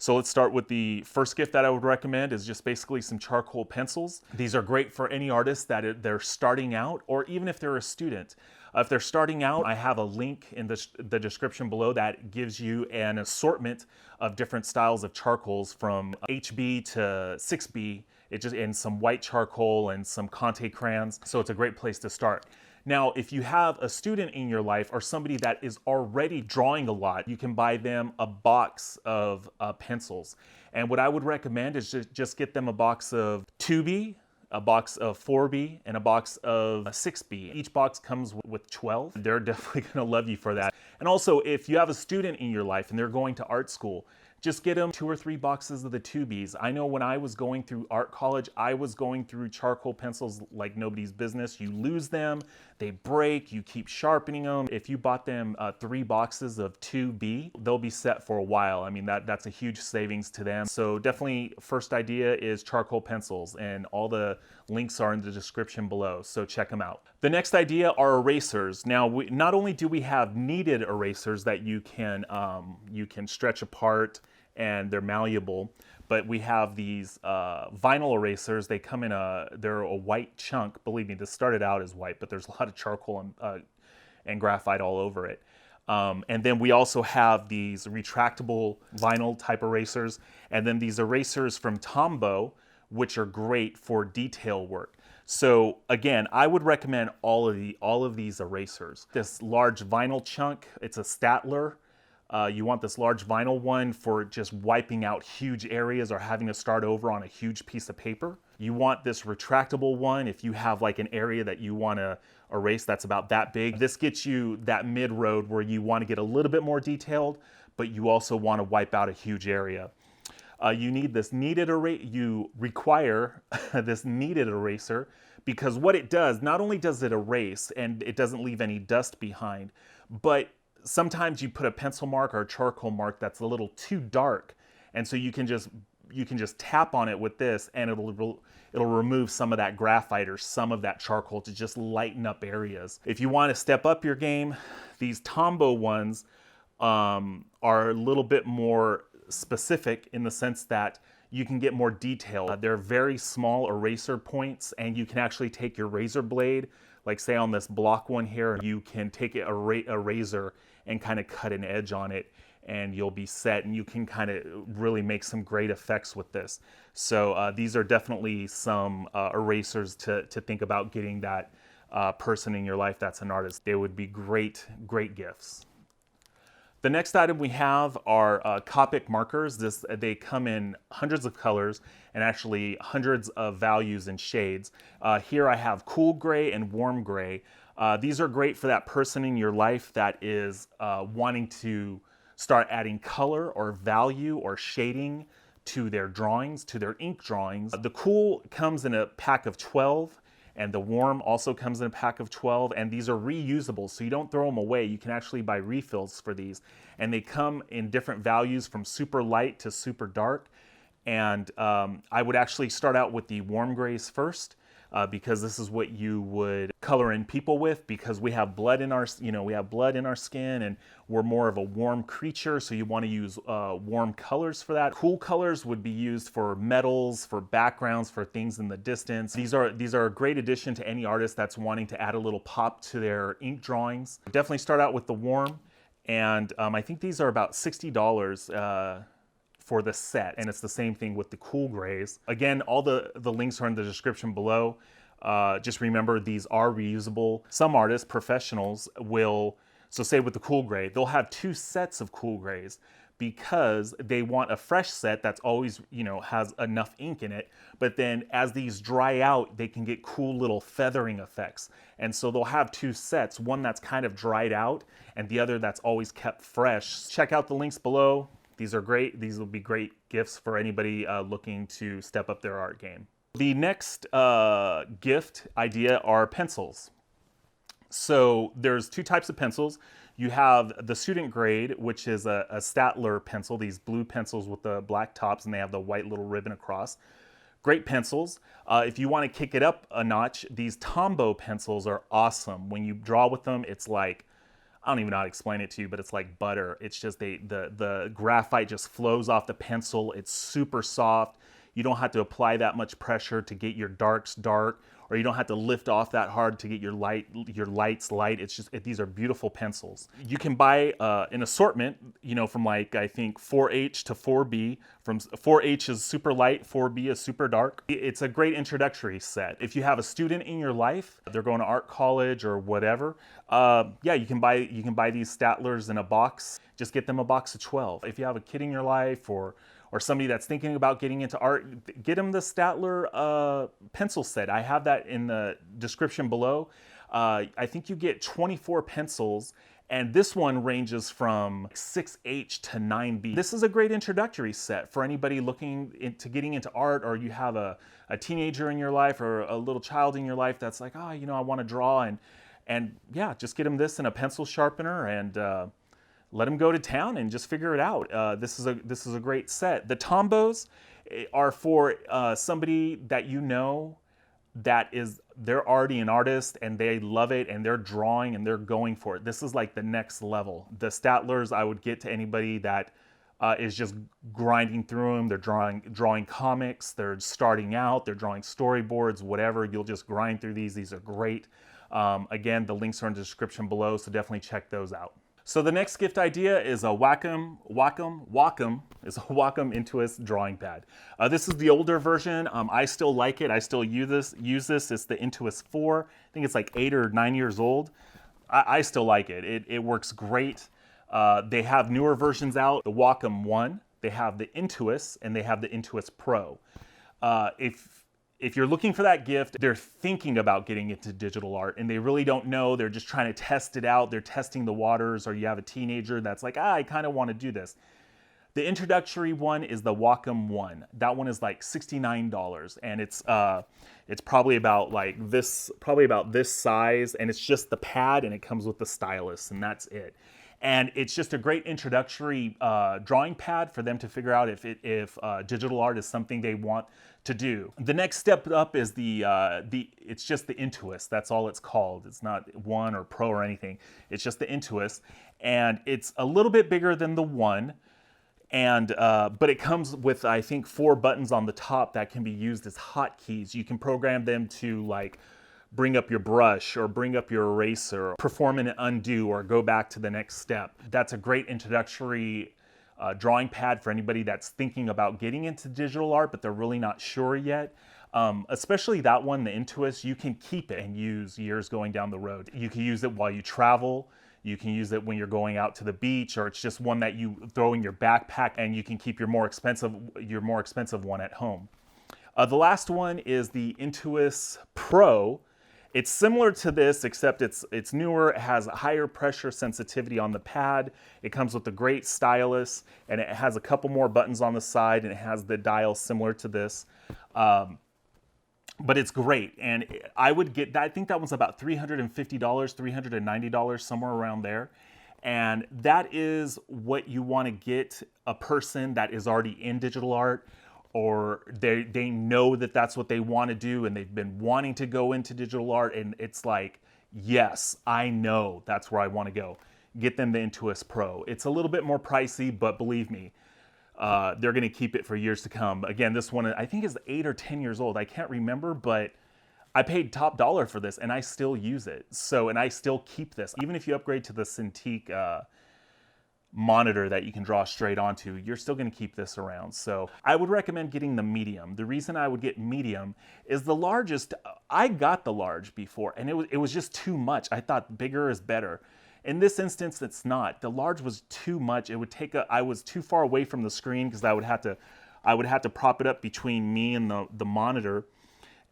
So let's start with the first gift that I would recommend is just basically some charcoal pencils. These are great for any artist that they're starting out, or even if they're a student. If they're starting out, I have a link in the description below that gives you an assortment of different styles of charcoals from HB to 6B, and some white charcoal and some Conte crayons. So it's a great place to start. Now, if you have a student in your life or somebody that is already drawing a lot, you can buy them a box of pencils. And what I would recommend is just get them a box of 2B, a box of 4B, and a box of 6B. Each box comes with 12. They're definitely gonna love you for that. And also, if you have a student in your life and they're going to art school, just get them 2 or 3 boxes of the 2Bs. I know when I was going through art college, I was going through charcoal pencils like nobody's business. You lose them, they break, you keep sharpening them. If you bought them 3 boxes of 2B, they'll be set for a while. I mean, that's a huge savings to them. So definitely first idea is charcoal pencils, and all the links are in the description below, so check them out. The next idea are erasers. Now, not only do we have kneaded erasers that you can stretch apart and they're malleable, but we have these vinyl erasers. They come in they're a white chunk. Believe me, this started out as white, but there's a lot of charcoal and graphite all over it. And then we also have these retractable vinyl type erasers, and then these erasers from Tombow, which are great for detail work. So again, I would recommend all of these erasers. This large vinyl chunk, it's a Statler. You want this large vinyl one for just wiping out huge areas or having to start over on a huge piece of paper. You want this retractable one if you have like an area that you want to erase that's about that big. This gets you that mid-road where you want to get a little bit more detailed, but you also want to wipe out a huge area. You need this kneaded eraser. You require this kneaded eraser because what it does, not only does it erase and it doesn't leave any dust behind, but sometimes you put a pencil mark or a charcoal mark that's a little too dark, and so you can just tap on it with this, and it'll remove some of that graphite or some of that charcoal to just lighten up areas. If you want to step up your game, these Tombow ones are a little bit more specific in the sense that you can get more detail. They're very small eraser points, and you can actually take your razor blade, like say on this block one here, you can take a razor and kind of cut an edge on it, and you'll be set, and you can kind of really make some great effects with this. So these are definitely some erasers to think about getting that person in your life that's an artist. They would be great gifts. The next item we have are Copic markers. They come in hundreds of colors and actually hundreds of values and shades. Here I have cool gray and warm gray. These are great for that person in your life that is wanting to start adding color or value or shading to their drawings, to their ink drawings. The cool comes in a pack of 12. And the warm also comes in a pack of 12, and these are reusable, so you don't throw them away. You can actually buy refills for these, and they come in different values from super light to super dark. And I would actually start out with the warm grays first, because this is what you would color in people with, because we have blood in our, we have blood in our skin, and we're more of a warm creature, so you want to use warm colors for that. Cool colors would be used for metals, for backgrounds, for things in the distance. These are a great addition to any artist that's wanting to add a little pop to their ink drawings. Definitely start out with the warm, and I think these are about $60 for the set, and it's the same thing with the cool grays. Again, all the links are in the description below. Just remember, these are reusable. Some artists, professionals, will, so say with the cool gray, they'll have 2 sets of cool grays because they want a fresh set that's always, has enough ink in it, but then as these dry out, they can get cool little feathering effects. And so they'll have 2 sets, one that's kind of dried out and the other that's always kept fresh. Check out the links below. These are great. These will be great gifts for anybody looking to step up their art game. The next gift idea are pencils. So there's 2 types of pencils. You have the student grade, which is a Statler pencil, these blue pencils with the black tops, and they have the white little ribbon across. Great pencils. If you want to kick it up a notch, these Tombow pencils are awesome. When you draw with them, it's like I don't even know how to explain it to you, but it's like butter. It's just the graphite just flows off the pencil. It's super soft. You don't have to apply that much pressure to get your darks dark, or you don't have to lift off that hard to get your lights light. It's just these are beautiful pencils. You can buy an assortment, from like I think 4H to 4B. From 4H is super light, 4B is super dark. It's a great introductory set. If you have a student in your life, they're going to art college or whatever, yeah, you can buy these Staedtlers in a box. Just get them a box of 12. If you have a kid in your life or somebody that's thinking about getting into art, get them the Staedtler pencil set. I have that in the description below. I think you get 24 pencils, and this one ranges from 6H to 9B. This is a great introductory set for anybody looking into getting into art, or you have a teenager in your life or a little child in your life that's like, I want to draw, and yeah, just get them this and a pencil sharpener, and let them go to town and just figure it out. This is a great set. The Tombos are for somebody that they're already an artist and they love it and they're drawing and they're going for it. This is like the next level. The Staedtlers I would get to anybody that is just grinding through them. They're drawing comics. They're starting out. They're drawing storyboards, whatever. You'll just grind through these. These are great. Again, the links are in the description below, so definitely check those out. So the next gift idea is a Wacom Intuos drawing pad. This is the older version. I still like it. I still use this. It's the Intuos 4. I think it's like 8 or 9 years old. I still like it. It works great. They have newer versions out. The Wacom 1. They have the Intuos, and they have the Intuos Pro. If you're looking for that gift, they're thinking about getting into digital art and they really don't know. They're just trying to test it out. They're testing the waters, or you have a teenager that's like, I kind of want to do this. The introductory one is the Wacom 1. That one is like $69, and it's probably about this size, and it's just the pad, and it comes with the stylus, and that's it. And it's just a great introductory drawing pad for them to figure out if digital art is something they want to do. The next step up is it's just the Intuos. That's all it's called. It's not 1 or Pro or anything. It's just the Intuos, and it's a little bit bigger than the 1. And but it comes with, I think, 4 buttons on the top that can be used as hotkeys. You can program them to like bring up your brush or bring up your eraser, perform an undo, or go back to the next step. That's a great introductory drawing pad for anybody that's thinking about getting into digital art, but they're really not sure yet. Especially that one, the Intuos, you can keep it and use years going down the road. You can use it while you travel. You can use it when you're going out to the beach, or it's just one that you throw in your backpack and you can keep your more expensive one at home. The last one is the Intuos Pro. It's similar to this, except it's newer. It has a higher pressure sensitivity on the pad. It comes with a great stylus, and it has a couple more buttons on the side, and it has the dial similar to this. But it's great, and I would get that. I think that one's about $350, $390, somewhere around there. And that is what you want to get a person that is already in digital art, or they know that that's what they want to do, and they've been wanting to go into digital art, and it's like, yes, I know that's where I want to go. Get them the Intuos Pro. It's a little bit more pricey, but believe me, they're going to keep it for years to come. Again, this one I think is 8 or 10 years old. I can't remember, but I paid top dollar for this, and I still use it. And I still keep this. Even if you upgrade to the Cintiq monitor that you can draw straight onto, you're still going to keep this around. So I would recommend getting the medium. The reason I would get medium is the largest. I got the large before, and it was just too much. I thought bigger is better. In this instance, it's not. The large was too much. It would I was too far away from the screen because I would have to prop it up between me and the monitor,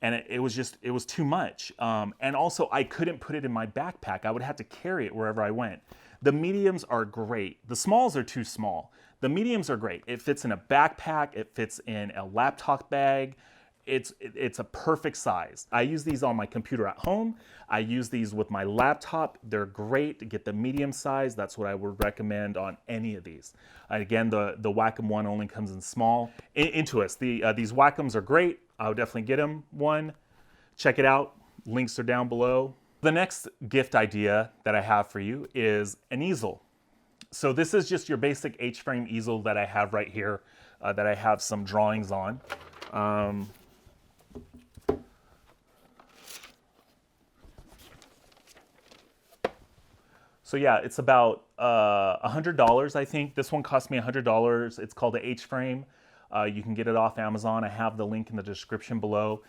and it was too much. And also, I couldn't put it in my backpack. I would have to carry it wherever I went. The mediums are great. The smalls are too small. The mediums are great. It fits in a backpack. It fits in a laptop bag. It's a perfect size. I use these on my computer at home. I use these with my laptop. They're great to get the medium size. That's what I would recommend on any of these. Again, the Wacom one only comes in small. Intuos, these Wacoms are great. I would definitely get them one. Check it out. Links are down below. The next gift idea that I have for you is an easel. So this is just your basic H-frame easel that I have right here, that I have some drawings on. So yeah, it's about $100, I think. This one cost me $100. It's called a H-frame. You can get it off Amazon. I have the link in the description below.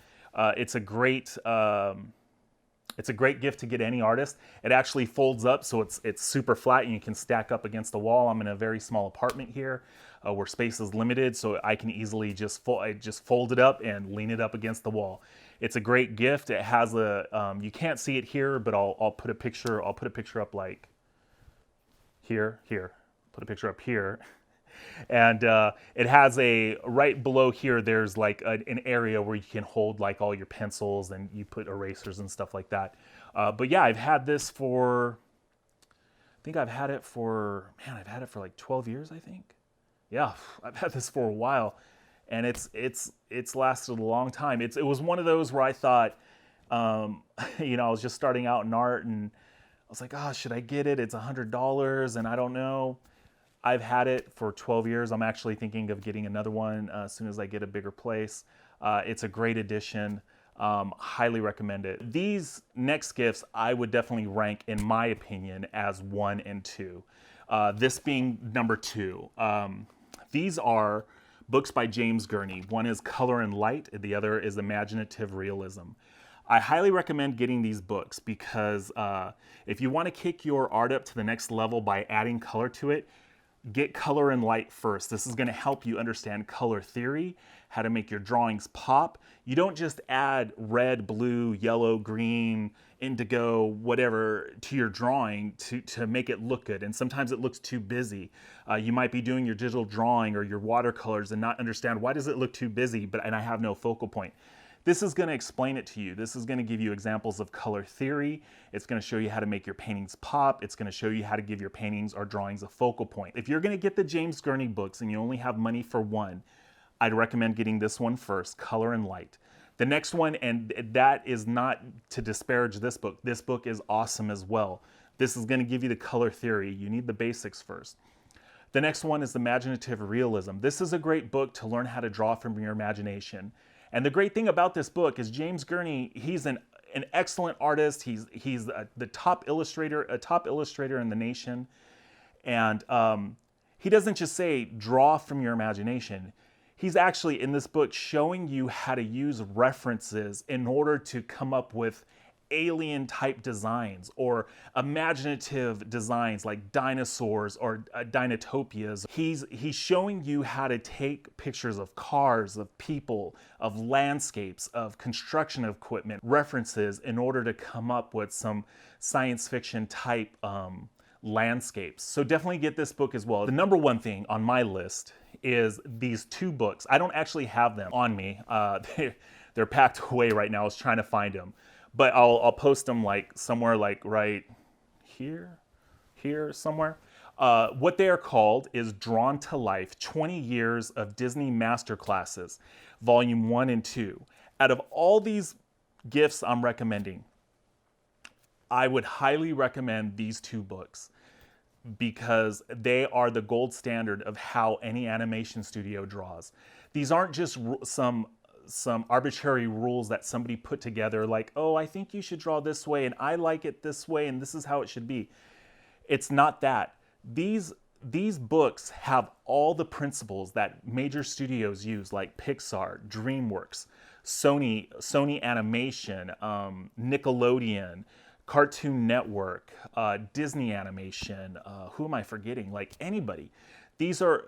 It's a great gift to get any artist. It actually folds up, so it's super flat and you can stack up against the wall. I'm in a very small apartment here where space is limited, so I can easily just fold it up and lean it up against the wall. It's a great gift. It has a you can't see it here, but I'll put a picture. I'll put a picture up like here. Put a picture up here. And it has right below here, there's like an area where you can hold like all your pencils and you put erasers and stuff like that. But yeah, I've had this for, I think I've had it for like 12 years, I think. Yeah, I've had this for a while and it's lasted a long time. It was one of those where I thought, you know, I was just starting out in art and I was like, oh, should I get it? It's $100 and I don't know. I've had it for 12 years. I'm actually thinking of getting another one as soon as I get a bigger place. It's a great addition. Highly recommend it. These next gifts I would definitely rank, in my opinion, as 1 and 2. This being number 2. These are books by James Gurney. One is Color and Light, and the other is Imaginative Realism. I highly recommend getting these books because if you want to kick your art up to the next level by adding color to it, get Color and Light first. This is going to help you understand color theory, how to make your drawings pop. You don't just add red, blue, yellow, green, indigo, whatever to your drawing to make it look good. And sometimes it looks too busy. You might be doing your digital drawing or your watercolors and not understand, why does it look too busy and I have no focal point. This is going to explain it to you. This is going to give you examples of color theory. It's going to show you how to make your paintings pop. It's going to show you how to give your paintings or drawings a focal point. If you're going to get the James Gurney books and you only have money for one, I'd recommend getting this one first, Color and Light. The next one, and that is not to disparage this book. This book is awesome as well. This is going to give you the color theory. You need the basics first. The next one is Imaginative Realism. This is a great book to learn how to draw from your imagination. And the great thing about this book is James Gurney, he's an excellent artist. He's the top illustrator, a top illustrator in the nation. And he doesn't just say, draw from your imagination. He's actually in this book showing you how to use references in order to come up with alien type designs or imaginative designs like dinosaurs or dinotopias. He's showing you how to take pictures of cars, of people, of landscapes, of construction equipment, references in order to come up with some science fiction type landscapes. So definitely get this book as well. The number one thing on my list is these 2 books. I don't actually have them on me. They're packed away right now. I was trying to find them. But I'll post them like somewhere like right here somewhere. What they are called is Drawn to Life, 20 Years of Disney Masterclasses, Volume 1 and 2. Out of all these gifts I'm recommending, I would highly recommend these 2 books because they are the gold standard of how any animation studio draws. These aren't just some arbitrary rules that somebody put together like, oh, I think you should draw this way and I like it this way and this is how it should be. It's not that. These books have all the principles that major studios use, like Pixar, DreamWorks, Sony Animation, Nickelodeon, Cartoon Network, Disney Animation, who am I forgetting? Like anybody. These are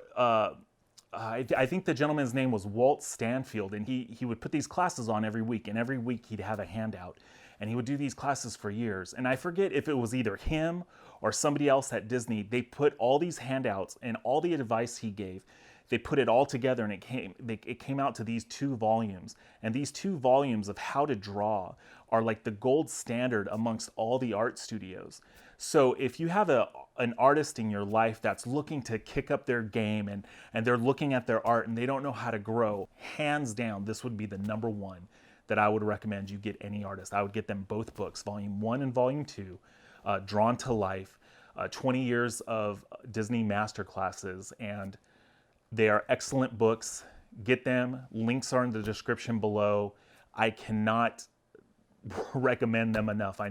I think the gentleman's name was Walt Stanfield, and he would put these classes on every week, and every week he'd have a handout, and he would do these classes for years. And I forget if it was either him or somebody else at Disney. They put all these handouts and all the advice he gave, they put it all together, and it came out to these 2 volumes. And these 2 volumes of how to draw are like the gold standard amongst all the art studios. So if you have an artist in your life that's looking to kick up their game and they're looking at their art and they don't know how to grow, hands down, this would be the number one. that I would recommend you get any artist. I would get them both books, Volume 1 and Volume 2, Drawn to Life, 20 years of Disney masterclasses, and they are excellent books. Get them. Links are in the description below. I cannot recommend them enough. I